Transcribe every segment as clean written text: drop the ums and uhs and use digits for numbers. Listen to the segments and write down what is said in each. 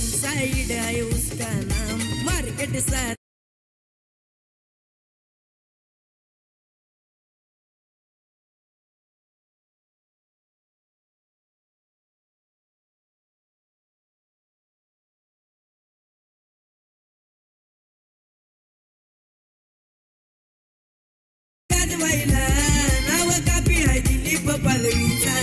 Side है उसका नाम मार्केट सा गाजवायला नाव कापी आहे दिलीप पालवीचा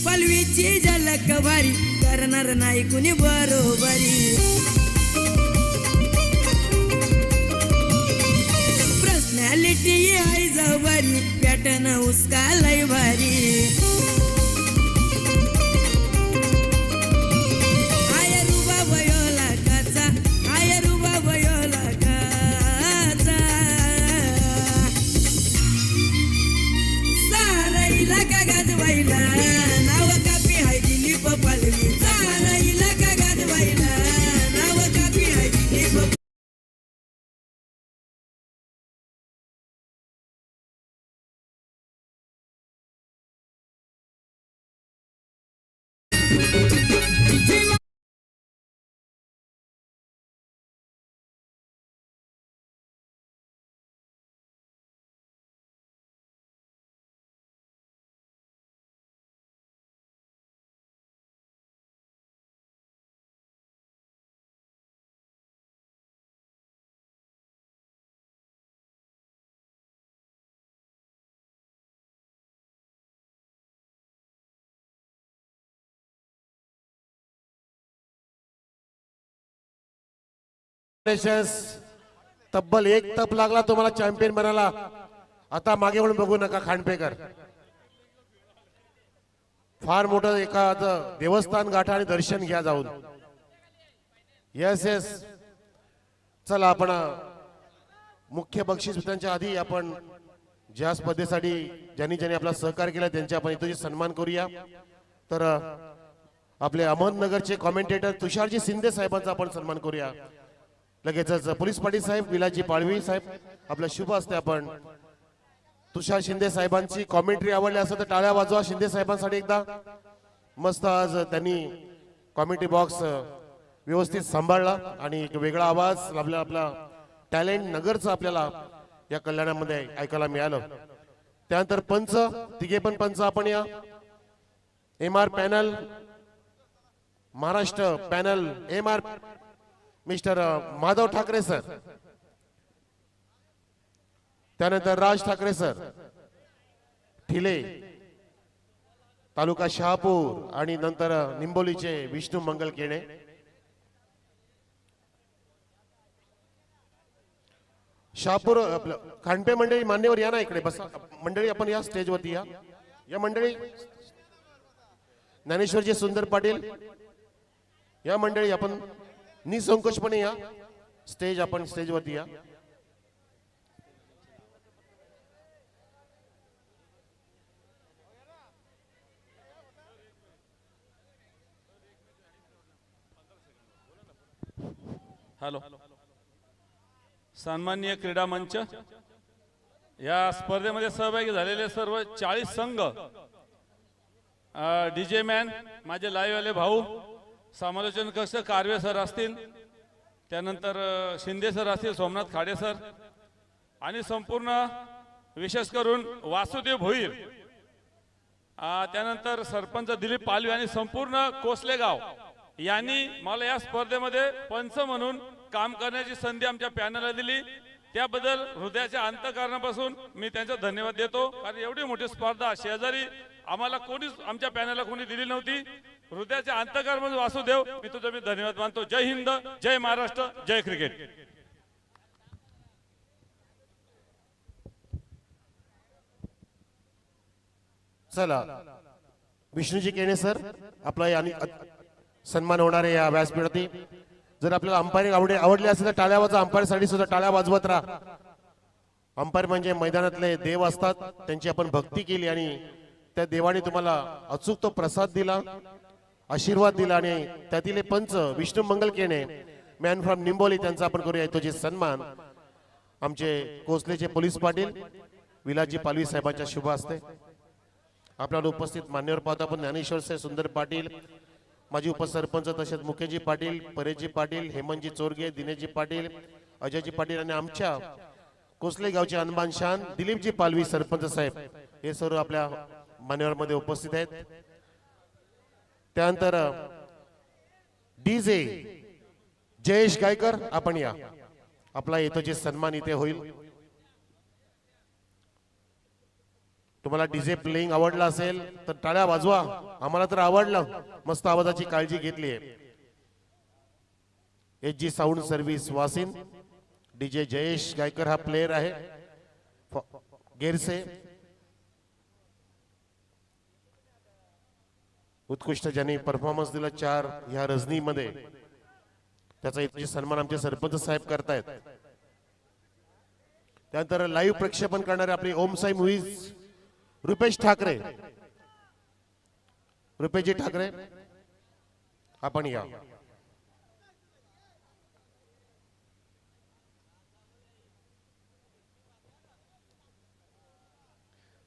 पलवीची झलक भारी करणार नाही कुणी बरोबरी पर्सनॅलिटी आहे जवारी पॅटर्न उसका लय भारी आय रुबा वयोला काचा आय रुबा वयोला काचा साराईला का गाजवायला तब्बल एक तप लागला तुम्हाला चॅम्पियन बनायला. आता मागे वळून बघू नका खांडपेकर. फार मोठं एका देवस्थान गाठा आणि दर्शन घ्या जाऊन. यस यस चला आपण मुख्य बक्षीस वितरणाच्या आधी आपण ज्या स्पर्धेसाठी ज्यांनी ज्यांनी आपला सहकार केला त्यांचे आपण इथे सन्मान करूया. तर आपले अहमदनगरचे कॉमेंटेटर तुषारजी शिंदे साहेबांचा आपण सन्मान करूया. लगेचच पोलीस पाटील साहेब विलाजी पाळवी साहेब आपलं शुभ असते. आपण तुषार शिंदे साहेबांची कॉमेंट्री आवडली असेल तर टाळ्या वाजवा शिंदे साहेबांसाठी एकदा. मस्त आज त्यांनी कॉमेंट्री बॉक्स व्यवस्थित सांभाळला आणि एक वेगळा आवाज आपला टॅलेंट नगरचा आपल्याला या कल्याणामध्ये ऐकायला मिळालं. त्यानंतर पंच तिघे पण पंच आपण या MR panel Maharashtra panel MR mister Madhav Thackeray sir, त्यानंतर राज ठाकरे सर ठिले तालुका शहापूर आणि नंतर निंबोलीचे विष्णू मंगल केणे. शहापूर आपलं खांडपे मंडळी मान्यवर या ना इकडे बसा. मंडळी आपण या स्टेजवरती या मंडळी. ज्ञानेश्वरजी सुंदर पाटील या मंडळी आपण निसंकोचपणे या स्टेज आपण स्टेजवरती या. हॅलो. सन्माननीय क्रीडा मंच या स्पर्धेमध्ये सहभागी झालेले सर्व 40 संघ, डीजे मॅन माझे लाईव्ह वाले भाऊ, समालोचन कक्ष कारवे सर असतील, त्यानंतर शिंदे सर असतील, सोमनाथ खाडे सर आणि संपूर्ण विशेष करून वासुदेव भोईर, त्यानंतर सरपंच दिलीप पालवी आणि संपूर्ण कोसले गाव यांनी मला या स्पर्धेमध्ये पंच म्हणून काम करण्याची संधी आमच्या पॅनलला दिली. त्याबद्दल हृदयाच्या अंतःकरणापासून मी त्यांचा धन्यवाद देतो. कारण एवढी मोठी स्पर्धा शेजारी आम्हाला कोणीच आमच्या पॅनलला कोणी दिली नव्हती. हृदयाच्या अंतःकरणापासून वासुदेव मी तुझा धन्यवाद मानतो. जय हिंद, जय महाराष्ट्र, जय क्रिकेट. चला विष्णूजी केणे सर आपला सन्मान होणार आहे या व्यासपीठावरती. जर आपल्याला अंपायरिंग आवडली असेल तर टाळ्या वाजवा. अंपायरसाठी सुद्धा टाळ्या वाजवत राहा. अंपायर म्हणजे मैदानातले देव असतात, त्यांची आपण भक्ती केली आणि त्या देवाने तुम्हाला अचूक तो प्रसाद दिला, आशीर्वाद दिला आणि त्यातील हे पंच विष्णू मंगल केणे मॅन फ्रॉम निंबोली त्यांचा आपण करूया तो जे सन्मान आमचे कोसलेचे पोलीस पाटील विलाजी पालवी साहेबांच्या शुभ हस्ते आपल्याला उपस्थित मान्यवर पाहतो आपण ज्ञानेश्वर साहेब सुंदर पाटील, माजी उपसरपंच तसेच मुकेशजी पाटील, परेशजी पाटील, हेमंतजी चोरगे, दिनेशजी पाटील, अजयजी पाटील आणि आमच्या कोसले गावचे अनबान शान दिलीपजी पालवी सरपंच साहेब हे सर्व आपल्या मान्यवरमध्ये उपस्थित आहेत. त्यानंतर डीजे जयेश गायकर आपण या, आपला येतो जे सन्मान इथे होईल. तुम्हाला डीजे प्लेइंग आवडला असेल तर टाळ्या वाजवा, आम्हाला तर आवडलं, मस्त आवाजाची काळजी घेतली आहे. एच जी साऊंड सर्व्हिस वासिन, डीजे जयेश गायकर हा प्लेयर आहे गेरसे. उत्कृष्ट ज्यांनी परफॉर्मन्स दिला 4 ह्या रजनीमध्ये त्याचा इतके सन्मान आमचे सरपंच साहेब करतायत. त्यानंतर लाईव्ह प्रक्षेपण करणारे आपले ओम साई मूव्हीज रुपेश ठाकरे, रुपेशजी ठाकरे आपण या.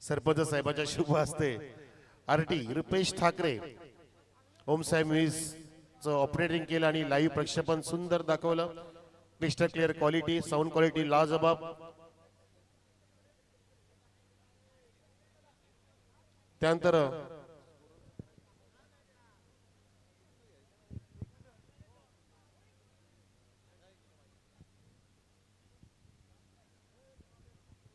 सरपंच साहेबांच्या शुभ हस्ते RT Rupesh Thackeray Om Sai movies operating केलं आणि लाईव्ह प्रक्षेपण सुंदर दाखवलं. Crystal clear quality, sound quality लाजबाब. त्यानंतर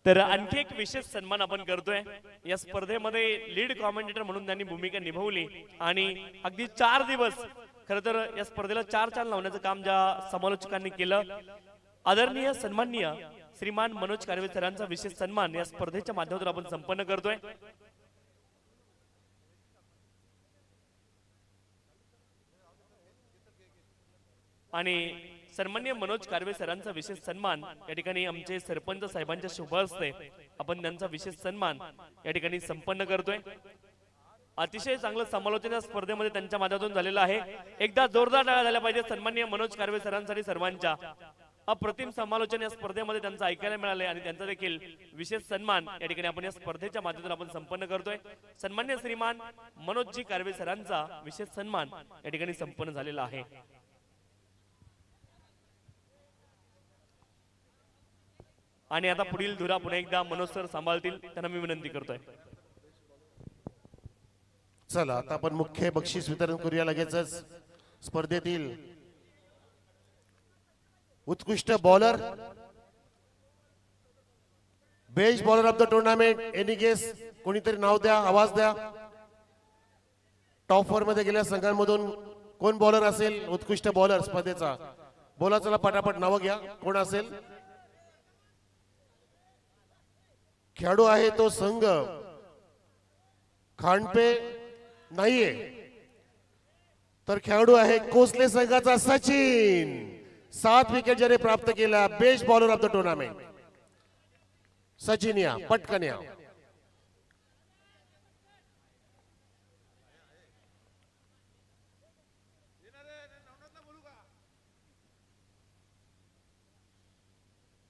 तर आणखी एक विशेष सन्मान आपण करतोय. या स्पर्धेमध्ये लीड कॉमेंटेटर म्हणून त्यांनी भूमिका निभावली आणि अगदी 4 दिवस खरं तर या स्पर्धेला 4 चाल लावण्याचं काम ज्या समालोचकांनी केलं, आदरणीय सन्माननीय श्रीमान मनोज कारवे सरांचा विशेष सन्मान या स्पर्धेच्या माध्यमातून आपण संपन्न करतोय. आणि सन्माननीय मनोज कारवे सरांचा विशेष सन्मान या ठिकाणी आमचे सरपंच साहेबांच्या शुभ हस्ते आपण त्यांचा विशेष सन्मान या ठिकाणी संपन्न करतोय. अतिशय चांगलं समालोचन या स्पर्धेमध्ये त्यांच्या माध्यमातून झालेलं आहे. एकदा जोरदार टाळ्या झाल्या पाहिजे सन्माननीय मनोज कारवे सरांसाठी सर्वांच्या. अप्रतिम समालोचन या स्पर्धेमध्ये त्यांचं ऐकायला मिळाले आणि त्यांचा देखील विशेष सन्मान या ठिकाणी आपण या स्पर्धेच्या माध्यमातून आपण संपन्न करतोय. सन्माननीय श्रीमान मनोजजी कारवे सरांचा विशेष सन्मान या ठिकाणी संपन्न झालेला आहे. आणि आता पुढील धुरा पुन्हा एकदा मनोज सर सांभाळतील, त्यांना मी विनंती करतोय. चला आता आपण मुख्य बक्षीस वितरण करूया लगेचच. स्पर्धेतील उत्कृष्ट bowler, best bowler of the tournament, any guess, कोणीतरी नाव द्या, आवाज द्या. टॉप 4 मध्ये गेल्या संघांमधून कोण बॉलर असेल उत्कृष्ट बॉलर स्पर्धेचा? बोला, चला पटापट नाव घ्या. कोण असेल? खेळाडू आहे तो संघ खांडपे नाहीये, तर खेळाडू आहे कोसले संघाचा सचिन. 7 विकेट ज्याने प्राप्त केला, best bowler of the tournament Sachin. या पटकन या.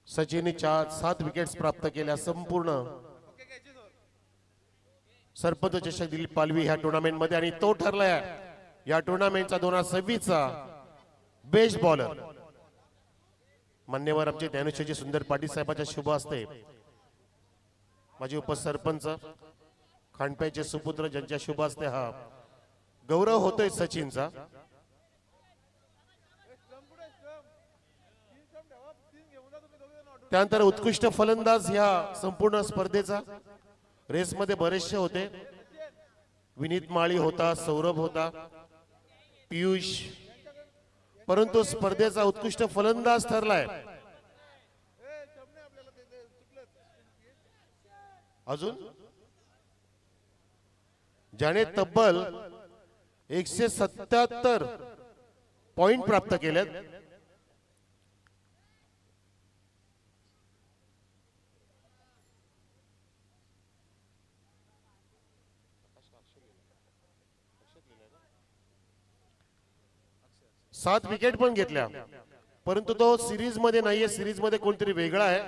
सचिनने 7 विकेट्स प्राप्त केल्या. संपूर्ण सरपंच चषक दिलीप पालवी ह्या टुर्नामेंट मध्ये आणि तो ठरलाय या टुर्नामेंटचा 2026 चा बेस्ट बॉलर. मान्यवर आमचे ज्ञानेश्वरजी सुंदर पाटील साहेबांच्या शुभ हस्ते माझे उपसरपंच खांडपेचे सुपुत्र ज्यांच्या शुभ हस्ते हा गौरव होतोय सचिनचा. त्यानंतर उत्कृष्ट फलंदाज ह्या संपूर्ण स्पर्धेचा रेसमध्ये बरेचसे होते. विनीत माळी होता, सौरभ होता, पियुष, परंतु स्पर्धेचा उत्कृष्ट फलंदाज ठरलाय अजून ज्याने तब्बल 177 पॉइंट प्राप्त केलेत. 7 विकेट पण घेतल्या, परंतु तो सिरीज मध्ये नाहीये, सिरीज मध्ये कोणतरी वेगळा आहे.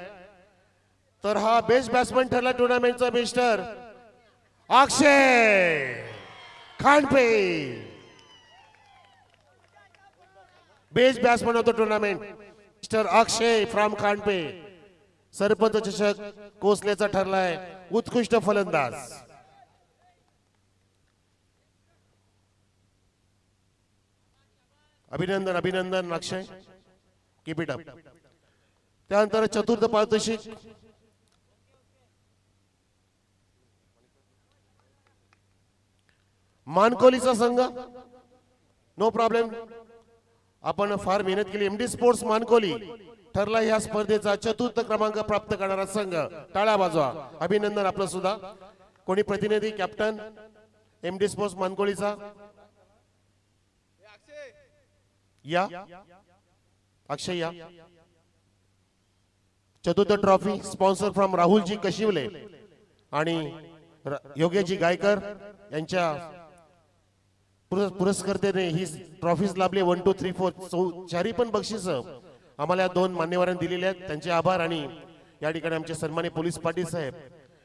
तर हा बेस्ट बॅट्समन ठरला टुर्नामेंटचा mister Akshay Khandpe. Best batsman of the tournament mister Akshay from Khandpe. Sarpanch चषक कोसलेचा ठरलाय उत्कृष्ट फलंदाज. अभिनंदन अभिनंदन अक्षय, कीप इट अप. त्यानंतर चतुर्थ पारितोषिक मानकोलीचा संघ. नो प्रॉब्लेम, आपण फार मेहनत केली. एमडी स्पोर्ट्स मानकोली ठरला ह्या स्पर्धेचा चतुर्थ क्रमांक प्राप्त करणारा संघ. टाळ्या वाजवा, अभिनंदन आपलं सुद्धा. कोणी प्रतिनिधी कॅप्टन एमडी स्पोर्ट्स मानकोलीचा या. अक्षय या. चतुर्थ trophy sponsor from Rahulji Kashivale आणि योगेशजी गायकर यांच्या पुरस्कर्त्याने ही ट्रॉफीज लाभली. 1 2 3 4 चारी पण बक्षीस आम्हाला 2 मान्यवरांनी दिलेले आहेत, त्यांचे आभार. आणि या ठिकाणी आमचे सन्माननीय पोलीस पाटील साहेब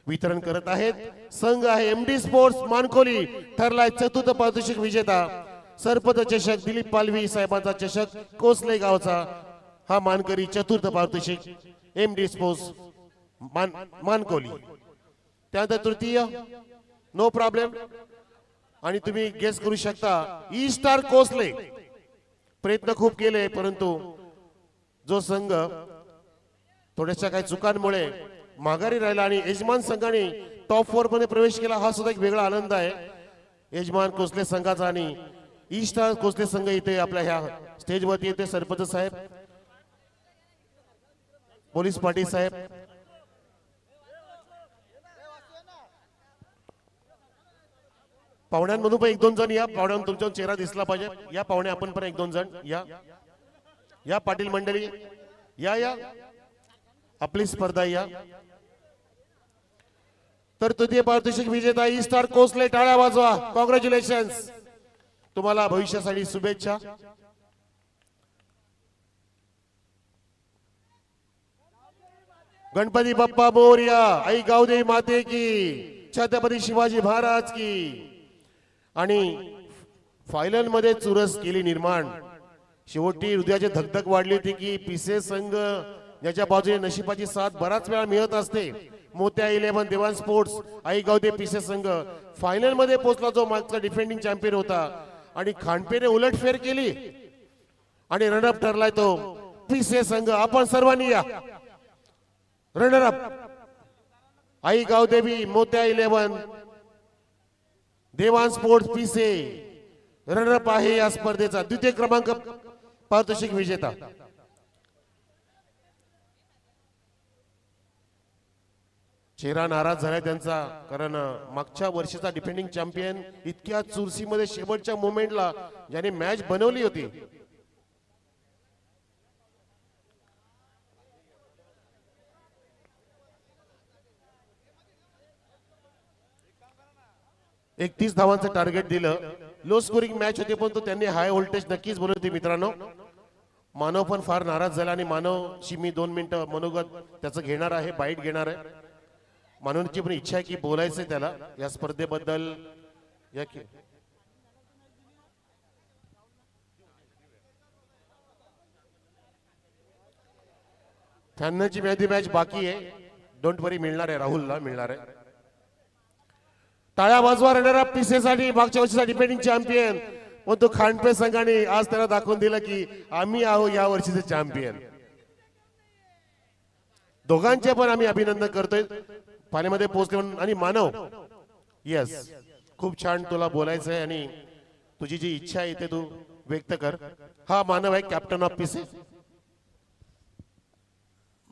वितरण करत आहेत. संघ आहे एमडी स्पोर्ट्स मानकोली ठरलाय चतुर्थ पारितोषिक विजेता. सरपंच चषक दिलीप पालवी साहेबांचा चषक कोसले गावचा हा मानकरी चतुर्थ पारितोषिक एमडी स्पोर्ट्स मानकोली. त्यानंतर तृतीय नो प्रॉब्लेम. आणि तुम्ही गेस करू शकता ई स्टार कोसले. प्रयत्न खूप केले, परंतु जो संघ थोड्याशा काही चुकांमुळे माघारी राहिला आणि यजमान संघाने टॉप 4 मध्ये प्रवेश केला, हा सुद्धा एक वेगळा आनंद आहे यजमान कोसले संघाचा. आणि ई स्टार कोसले संघ इथे आपल्या ह्या स्टेजवरती येते. सरपंच साहेब, पोलीस पाटील साहेब, पाहुण्यांमधून पण 1-2 जण या. पाहुण्यांना तुमचा चेहरा दिसला पाहिजे. या पाहुणे आपण पण 1-2 जण या. या पाटील मंडळी या या, आपली स्पर्धा या. तर तृतीय पारितोषिक विजेता ई स्टार कोसले. टाळ्या वाजवा, कॉंग्रॅच्युलेशन्स, तुम्हाला भविष्यासाठी शुभेच्छा. गणपती बाप्पा मोरया, आई गावदेवी माते की, छत्रपती शिवाजी महाराज की. आणि फायनल मध्ये चुरस केली निर्माण. शेवटी हृदयाची धगधग वाढली होती की पीसे संघ ज्याच्या बाजूने नशिबाची साथ बराच वेळा मिळत असते. मोत्या 11 देवान स्पोर्ट्स आई गावदे पीसे संघ फायनल मध्ये पोहोचला, जो मागचा डिफेंडिंग चॅम्पियन होता. आणि खांडपेने उलटफेर केली आणि रनअप ठरलाय तो पीसे संघ. आपण सर्वांनी या. रनरअप आई गावदेवी मोत्या 11 देवान स्पोर्ट्स पीसे रनरअप आहे या स्पर्धेचा द्वितीय क्रमांक पारितोषिक विजेता. चेहरा नाराज झालाय त्यांचा, कारण मागच्या वर्षीचा डिफेंडिंग चॅम्पियन इतक्या चुरशीमध्ये शेवटच्या मोमेंटला ज्याने मॅच बनवली होती. एक 30 धावांचं टार्गेट दिलं. लो स्कोरिंग मॅच होती, पण तो त्यांनी हाय व्होल्टेज नक्कीच बनवली मित्रांनो. मानव पण फार नाराज झाला आणि मानवशी मी 2 मिनिटं मनोगत त्याचं घेणार आहे, बाईट घेणार आहे. मानवची पण इच्छा आहे की बोलायचंय त्याला या स्पर्धेबद्दल. या फॅनची मॅच बाकी आहे, डोंट वरी, मिळणार आहे, राहुलला मिळणार आहे. टाळ्या वाजवा रनरअप पीसेसाठी, मागच्या वर्षीचा डिफेंडिंग चॅम्पियन. पण तो खांडपे संघाने आज त्याला दाखवून दिलं की आम्ही आहो या वर्षीचे चॅम्पियन. दोघांचे पण आम्ही अभिनंदन करतोय पाण्यामध्ये पोहोचले म्हणून. आणि मानव, यस, खूप छान तुला बोलायचं आहे आणि तुझी जी इच्छा आहे ते तू व्यक्त कर. हा मानव आहे कॅप्टन ऑफ पीसे.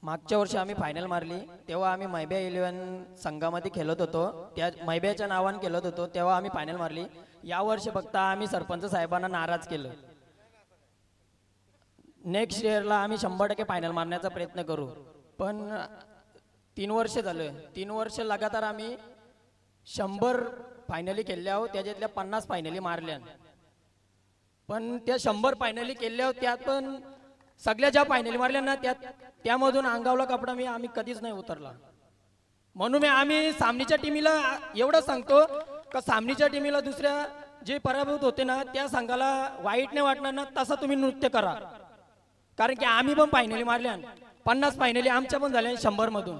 मागच्या वर्षी आम्ही फायनल मारली, तेव्हा आम्ही मैब्या 11 संघामध्ये खेळत होतो. त्या मैब्याच्या नावाने खेळत होतो, तेव्हा आम्ही फायनल मारली. या वर्षी फक्त आम्ही सरपंच साहेबांना नाराज केलं. नेक्स्ट इयरला आम्ही 100% फायनल मारण्याचा प्रयत्न करू. पण 3 वर्ष झालं, 3 वर्ष लगातार आम्ही 100 फायनली खेळल्या आहोत, त्याच्यातल्या 50 फायनली मारल्या. पण त्या 100 फायनली केल्या त्यात पण सगळ्या ज्या फायनली मारल्या ना त्यामधून अंगावला कपडा आम्ही कधीच नाही उतरला. म्हणून आम्ही सामनीच्या टीमीला एवढं सांगतो का सामनीच्या टीमीला दुसऱ्या जे पराभूत होते ना त्या संघाला वाईट नाही वाटणार ना तसं तुम्ही नृत्य करा. कारण की आम्ही पण फायनली मारल्या 50 फायनली आमच्या पण झाल्या 100 मधून.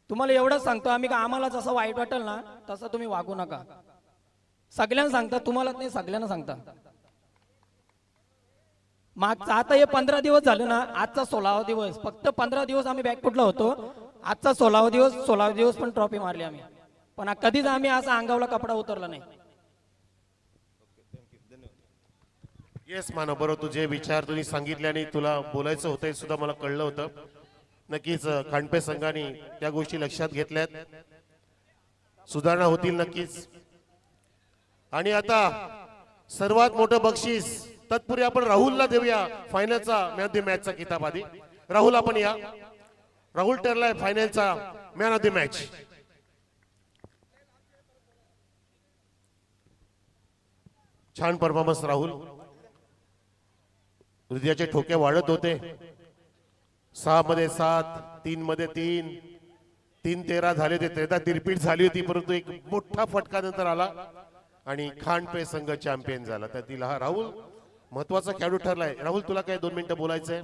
तुम्हाला एवढंच सांगतो आम्ही का आम्हाला जसं वाईट वाटेल ना तसं तुम्ही वागू नका. सगळ्यांना सांगता तुम्हालाच नाही सगळ्यांना सांगता. मागचा आता हे 15 दिवस झाले ना आजचा 16वा दिवस फक्त 15 दिवस आम्ही बॅकफुटला होतो. आजचा 16वा दिवस पण ट्रॉफी मारली आम्ही. पण कधीच आम्ही असा अंगावला कपडा उतरला नाही. येस मानव बरोबर तुझे विचार तुम्ही सांगितल्याने तुला बोलायचं होतं हे सुद्धा मला कळलं होतं. नक्कीच खांडपे संघाने त्या गोष्टी लक्षात घेतल्यात. सुधारणा होतील नक्कीच. आणि आता सर्वात मोठं बक्षीस तत्पूर्वी आपण राहुलला देऊया फायनलचा मॅन ऑफ द मॅचचा किताब. आधी राहुल आपण या. राहुल ठरलाय फायनलचा मॅन ऑफ द मॅच. छान परफॉर्मन्स राहुल. हृदयाचे ठोके वाढत होते. 6 मध्ये 7, 3 मध्ये 3, 3-13 झाले होते. 13 रिपीट झाली होती परंतु एक मोठा फटका नंतर आला आणि खांडपे संघ चॅम्पियन झाला. त्यातील हा राहुल महत्वाचा खेळाडू ठरलाय. राहुल तुला काय 2 मिनिटं बोलायचंय.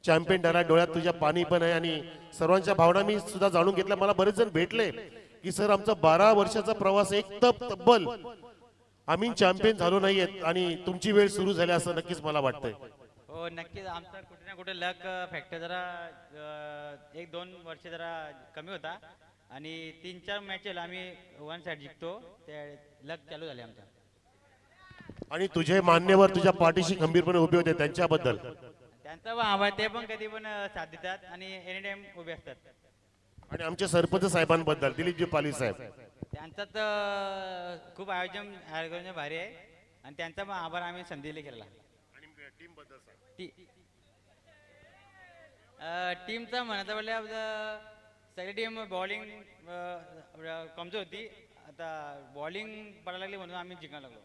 चॅम्पियन ठरलाय. डोळ्यात तुझ्या पाणी पण आहे आणि सर्वांच्या भावना मी सुद्धा जाणून घेतल्या. मला बरेच जण भेटले की सर आमचा 12 वर्षाचा प्रवास एक तब्बल आम्ही चॅम्पियन झालो नाहीयेत आणि तुमची वेळ सुरू झाली असं नक्कीच मला वाटतंय. हो नक्कीच आमचा कुठे ना कुठे लक फॅक्टर जरा 1-2 वर्ष जरा कमी होता आणि 3-4 मॅचेला आम्ही 1 साइड जिंकतो. ते लक चालू झाले आमचा. आणि तुझे मान्यवर तुझ्या पाठीशी खंबीरपणे उभे होते त्यांच्याबद्दल. त्यांचा पण आभार. ते पण कधी पण साथ देतात आणि एनी टाइम उभे असतात. आणि आमच्या सरपंच साहेबांबद्दल दिलीपजी पाली साहेब. त्यांचं तर खूप आयोजन भारी आहे आणि त्यांचा पण आभार आम्ही संधीला केला. टीमचा म्हणायचं म्हटलं सगळी टीम बॉलिंग कमजोर होती. आता बॉलिंग पडायला लागली म्हणून आम्ही जिंकायला लागलो.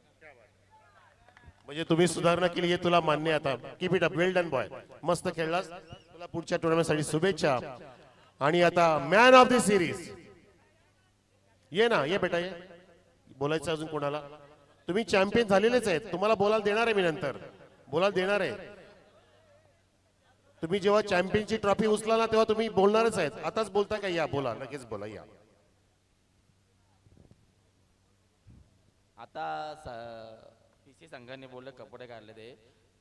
म्हणजे तुम्ही सुधारणा केली हे तुला मान्य. आता keep it up. Well done boy. मस्त खेळलास. तुला पुढच्या टुर्नामेंटसाठी शुभेच्छा. आणि आता मॅन ऑफ द सिरीज ये ना. ये बेटा ये. बोलायचं अजून कोणाला. तुम्ही चॅम्पियन झालेलेच आहेत. तुम्हाला बोलायला देणार आहे मी नंतर. बोलायला देणार आहे. तुम्ही जेव्हा चॅम्पियनची ट्रॉफी उचला ना तेव्हा तुम्ही बोलणारच आहेत. आताच बोलता का. या बोला लगेच बोला. या. आता पीसी संघाने बोलले कपडे काढले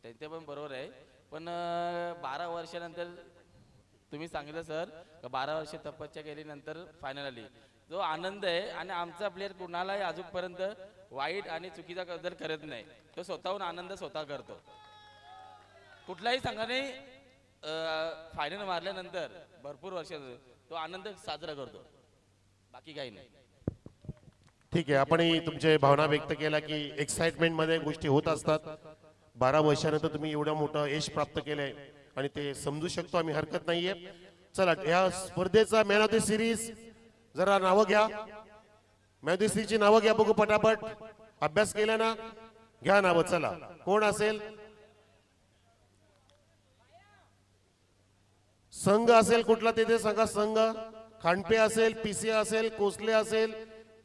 त्यांचे पण बरोबर आहे. पण 12 वर्षानंतर तुम्ही सांगितलं सर 12 वर्ष तपस्या केल्यानंतर फायनल आली. जो आनंद आहे आणि आमचा प्लेअर कुणालाही अजूनपर्यंत वाईट आणि चुकीचा बदल करत नाही. तो स्वतःहून आनंद स्वतः करतो. कुठल्याही संघाने फायनल मारल्यानंतर भरपूर वर्ष तो आनंद साजरा करतो. बाकी काही नाही. ठीक आहे. आपणही तुमचे भावना व्यक्त केला की एक्साइटमेंट मध्ये गोष्टी होत असतात. 12 वर्षानंतर तुम्ही एवढं मोठं यश प्राप्त केलंय आणि ते समजू शकतो आम्ही. हरकत नाहीये. चला या स्पर्धेचा मॅन ऑफ द सिरीज जरा नावं घ्या. मॅन ऑफ द सिरीजची नावं घ्या बघू पटापट. अभ्यास केला ना. घ्या नावं. चला कोण असेल. संघ असेल कुठला ते सांगा. संघ खांडपे असेल, पीसी असेल, कोसले असेल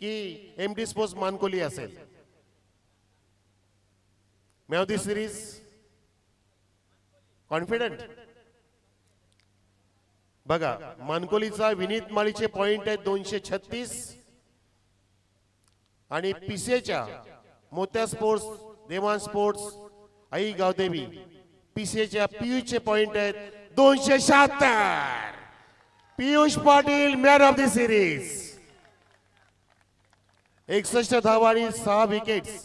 की एमडी स्पोर्ट्स मानकोली असेल. Man of the series confident. बघा मानकोलीचा विनीत माळीचे पॉइंट आहेत 236 आणि पीसीएच्या मोत्या स्पोर्ट्स, देवान स्पोर्ट्स, आई गावदेवी पीसीएच्या पीयूषचे पॉइंट आहेत 276. Piyush Patil man of the series. 61 धावा आणि 6 विकेट्स.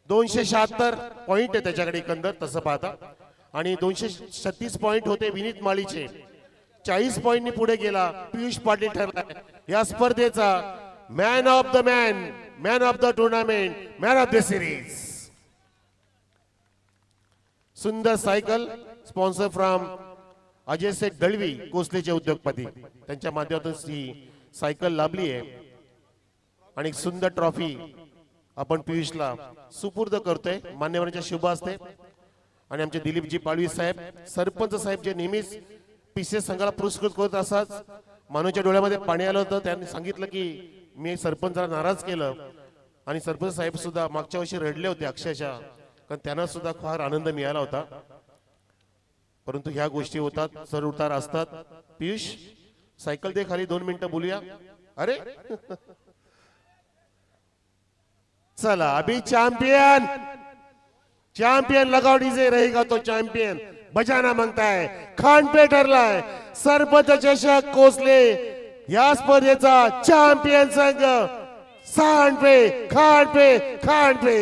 $276 पॉइंट आहे त्याच्याकडे एकंदर तसं पाहता. आणि 236 पॉइंट होते विनीत माळीचे. 40 पॉइंटनी पुढे गेला पीयूष पाटील ठरला या स्पर्धेचा man of the man of the tournament, man of the series. सुंदर सायकल स्पॉन्सर फ्रॉम अजय सेठ दळवी, कोसलेचे उद्योगपती. त्यांच्या माध्यमातून ही सायकल लाभली आहे. आणि एक सुंदर ट्रॉफी आपण पियुषला सुपूर्द करतोय मान्यवरांच्या शुभ हस्ते. आणि आमचे दिलीपजी पाडवी साहेब सरपंच साहेब जे नेहमीच पीसीएस संघाला पुरस्कृत करत असतात. मानूच्या डोळ्यामध्ये पाणी आलं होतं. त्यांनी सांगितलं की मी सरपंचाला नाराज केलं आणि सरपंच साहेब सुद्धा मागच्या वर्षी रडले होते अक्षरशः, कारण त्यांना सुद्धा फार आनंद मिळाला होता. परंतु ह्या गोष्टी होतात, चढ उतार असतात. पियुष सायकल दे खाली, 2 मिनिटं बोलूया. अरे चला अभी चैंपियन चैंपियन लगाओ डीजे, रहेगा तो चैंपियन बजाना मागता है. खांडपे ठरलाय सरपंच चषक कोसले या स्पर्धेचा चॅम्पियन संघ खांडपे खांडपे खांडपे.